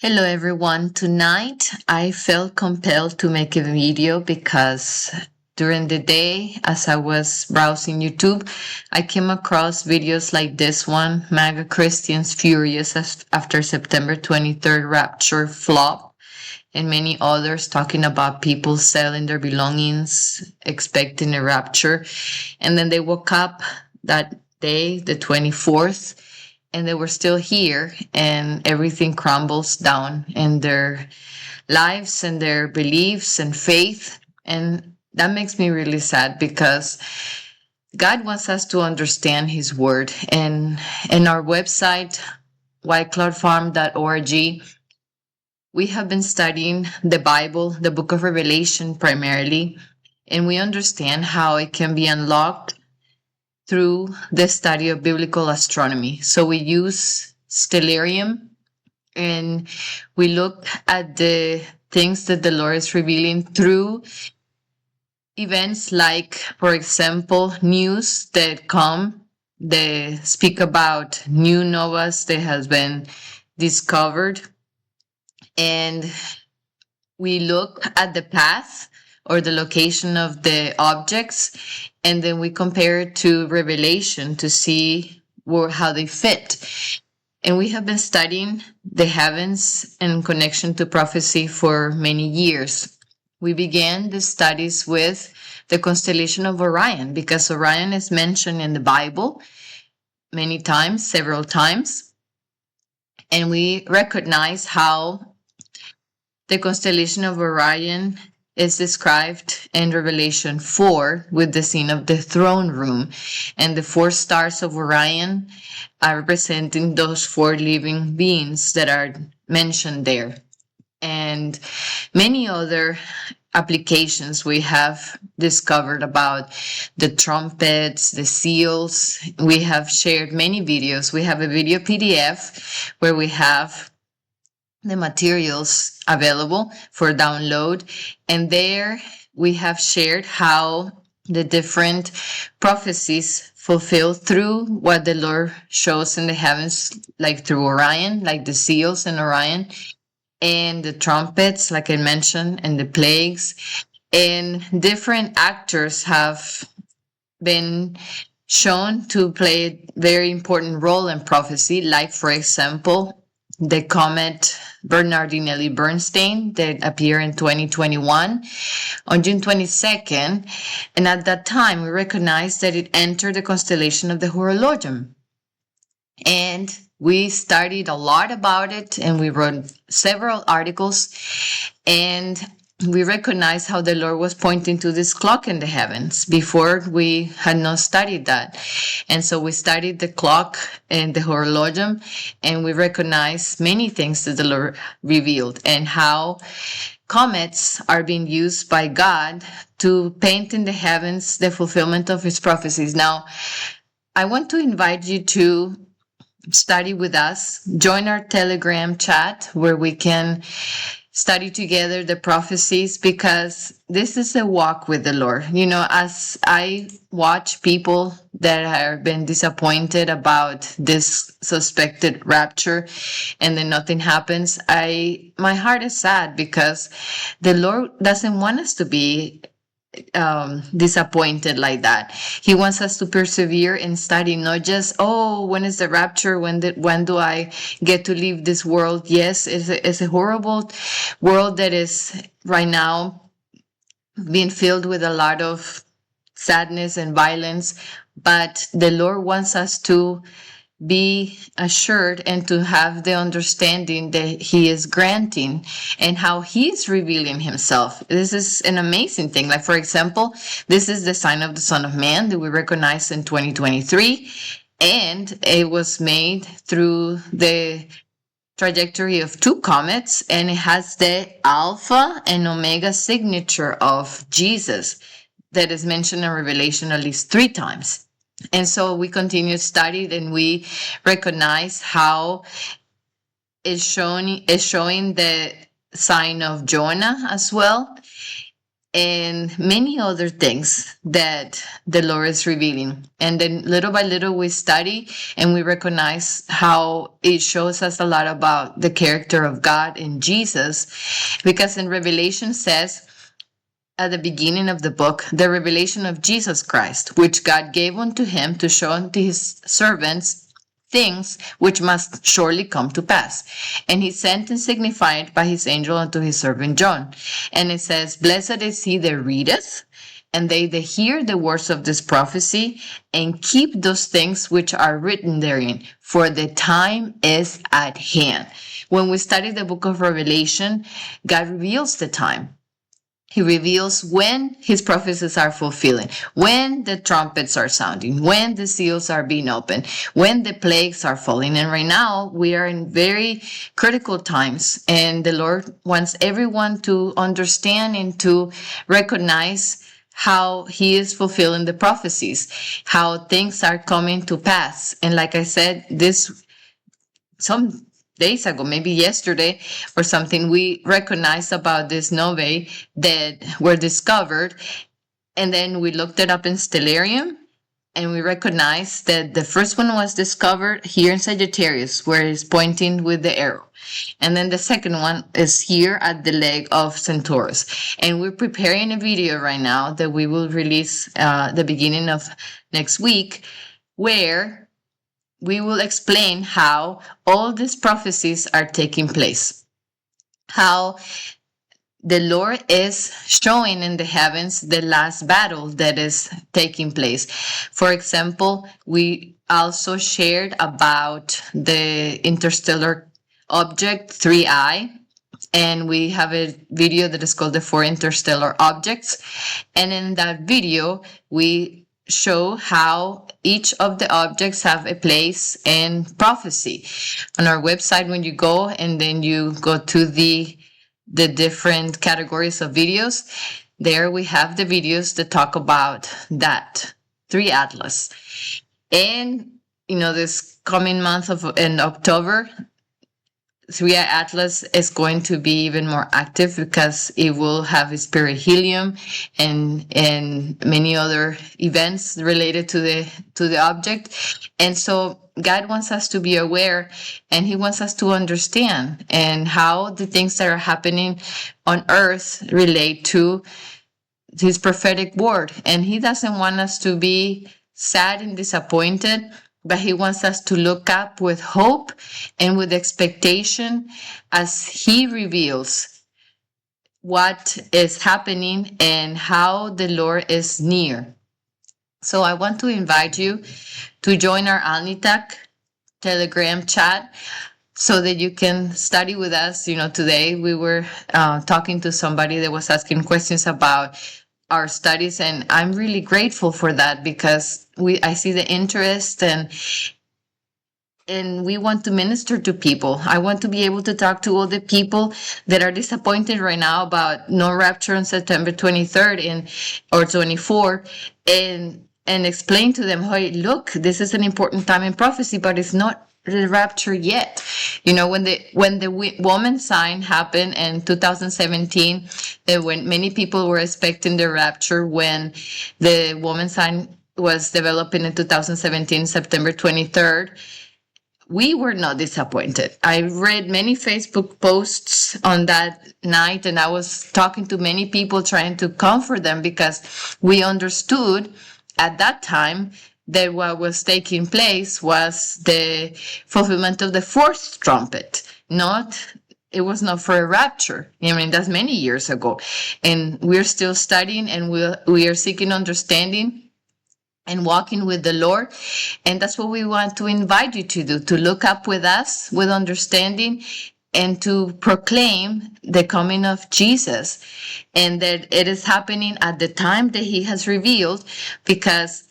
Hello everyone. Tonight I felt compelled to make a video because during the day, as I was browsing YouTube, I came across videos like this one, MAGA Christians Furious After September 23rd Rapture Flop, and many others talking about people selling their belongings, expecting a rapture. And then they woke up that day, the 24th, and they were still here, and everything crumbles down in their lives and their beliefs and faith. And that makes me really sad because God wants us to understand His Word. And in our website, whitecloudfarm.org, we have been studying the Bible, the book of Revelation primarily, and we understand how it can be unlocked through the study of biblical astronomy. So we use stellarium and we look at the things that the Lord is revealing through events like, for example, news that come, they speak about new novas that has been discovered. And we look at the path or the location of the objects, and then we compare it to Revelation to see how they fit. And we have been studying the heavens in connection to prophecy for many years. We began the studies with the constellation of Orion because Orion is mentioned in the Bible many times, several times. And we recognize how the constellation of Orion is described in Revelation 4 with the scene of the throne room. And the four stars of Orion are representing those four living beings that are mentioned there. And many other applications we have discovered about the trumpets, the seals. We have shared many videos. We have a video PDF where we have the materials available for download, and there we have shared how the different prophecies fulfill through what the Lord shows in the heavens, like through Orion, like the seals in Orion, and the trumpets, like I mentioned, and the plagues. And different actors have been shown to play a very important role in prophecy, like, for example, the comet Bernardinelli Bernstein that appeared in 2021 on June 22nd. And at that time, we recognized that it entered the constellation of the Horologium. And we studied a lot about it, and we wrote several articles, and we recognized how the Lord was pointing to this clock in the heavens. Before, we had not studied that. And so we studied the clock and the horologium, and we recognized many things that the Lord revealed, and how comets are being used by God to paint in the heavens the fulfillment of His prophecies. Now, I want to invite you to study with us. Join our Telegram chat where we can study together the prophecies, because this is a walk with the Lord. You know, as I watch people that have been disappointed about this suspected rapture and then nothing happens, my heart is sad because the Lord doesn't want us to be disappointed like that. He wants us to persevere and study, not just, oh, when is the rapture? When do I get to leave this world? Yes, it's a horrible world that is right now being filled with a lot of sadness and violence, but the Lord wants us to be assured and to have the understanding that He is granting and how He's revealing Himself. This is an amazing thing. Like, for example, this is the sign of the Son of Man that we recognize in 2023, and it was made through the trajectory of two comets, and it has the Alpha and Omega signature of Jesus that is mentioned in Revelation at least 3 times. And so we continue to study, and we recognize how it's showing the sign of Jonah as well. and many other things that the Lord is revealing. And then little by little we study and we recognize how it shows us a lot about the character of God and Jesus. Because in Revelation says, at the beginning of the book, the revelation of Jesus Christ, which God gave unto him to show unto his servants things which must surely come to pass. And he sent and signified by his angel unto his servant John. And it says, Blessed is he that readeth, and they that hear the words of this prophecy, and keep those things which are written therein, for the time is at hand. When we study the book of Revelation, God reveals the time. He reveals when his prophecies are fulfilling, when the trumpets are sounding, when the seals are being opened, when the plagues are falling. And right now we are in very critical times, and the Lord wants everyone to understand and to recognize how he is fulfilling the prophecies, how things are coming to pass. And like I said, some days ago, maybe yesterday or something, we recognized about this novae that were discovered. And then we looked it up in Stellarium, and we recognized that the first one was discovered here in Sagittarius, where it's pointing with the arrow. And then the second one is here at the leg of Centaurus. And we're preparing a video right now that we will release the beginning of next week, where we will explain how all these prophecies are taking place, how the Lord is showing in the heavens the last battle that is taking place. For example, we also shared about the interstellar object 3I, and we have a video that is called the 4 interstellar objects. And in that video, we show how each of the objects have a place in prophecy. On our website, when you go and then you go to the different categories of videos, there we have the videos that talk about that 3 atlas. And this coming month in October, 3i Atlas is going to be even more active because it will have its perihelion and many other events related to the object. And so God wants us to be aware, and he wants us to understand and how the things that are happening on earth relate to his prophetic word. And he doesn't want us to be sad and disappointed, but he wants us to look up with hope and with expectation as he reveals what is happening and how the Lord is near. So I want to invite you to join our Alnitak Telegram chat so that you can study with us. Today we were talking to somebody that was asking questions about our studies, and I'm really grateful for that because I see the interest, and we want to minister to people. I want to be able to talk to all the people that are disappointed right now about no rapture on September 23rd or 24, and explain to them, hey, look, this is an important time in prophecy, but it's not the rapture yet. When the woman sign happened in 2017, when many people were expecting the rapture, when the woman sign was developing in 2017, September 23rd, we were not disappointed. I read many Facebook posts on that night, and I was talking to many people trying to comfort them because we understood at that time that what was taking place was the fulfillment of the fourth trumpet. It was not for a rapture. That's many years ago. And we're still studying, and we are seeking understanding and walking with the Lord. And that's what we want to invite you to do, to look up with us with understanding and to proclaim the coming of Jesus, and that it is happening at the time that he has revealed, because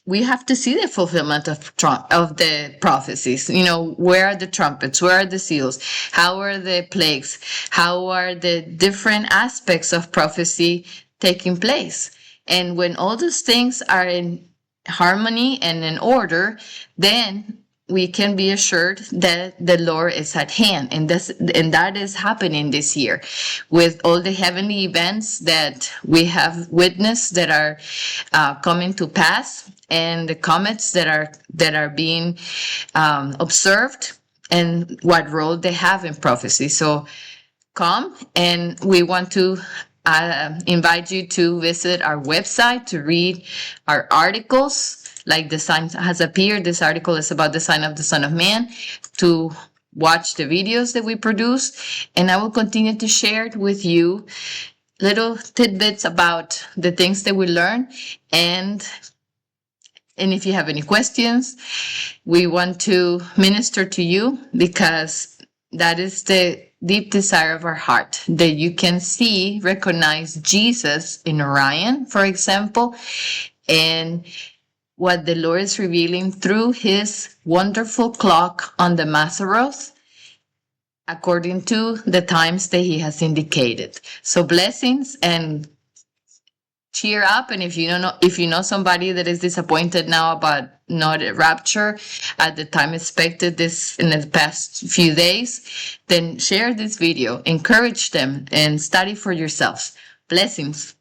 we have to see the fulfillment of the prophecies. Where are the trumpets? Where are the seals? How are the plagues? How are the different aspects of prophecy taking place? And when all those things are in harmony and in order, then we can be assured that the Lord is at hand, and that is happening this year, with all the heavenly events that we have witnessed that are coming to pass, and the comets that are being observed, and what role they have in prophecy. So come, and we want to invite you to visit our website to read our articles. Like the sign has appeared, this article is about the sign of the Son of Man, to watch the videos that we produce. And I will continue to share with you little tidbits about the things that we learn. And if you have any questions, we want to minister to you, because that is the deep desire of our heart, that you can recognize Jesus in Orion, for example, and what the Lord is revealing through his wonderful clock on the Mazzaroth, according to the times that he has indicated. So blessings, and cheer up. And if you know somebody that is disappointed now about not a rapture at the time expected this in the past few days, then share this video, encourage them, and study for yourselves. Blessings.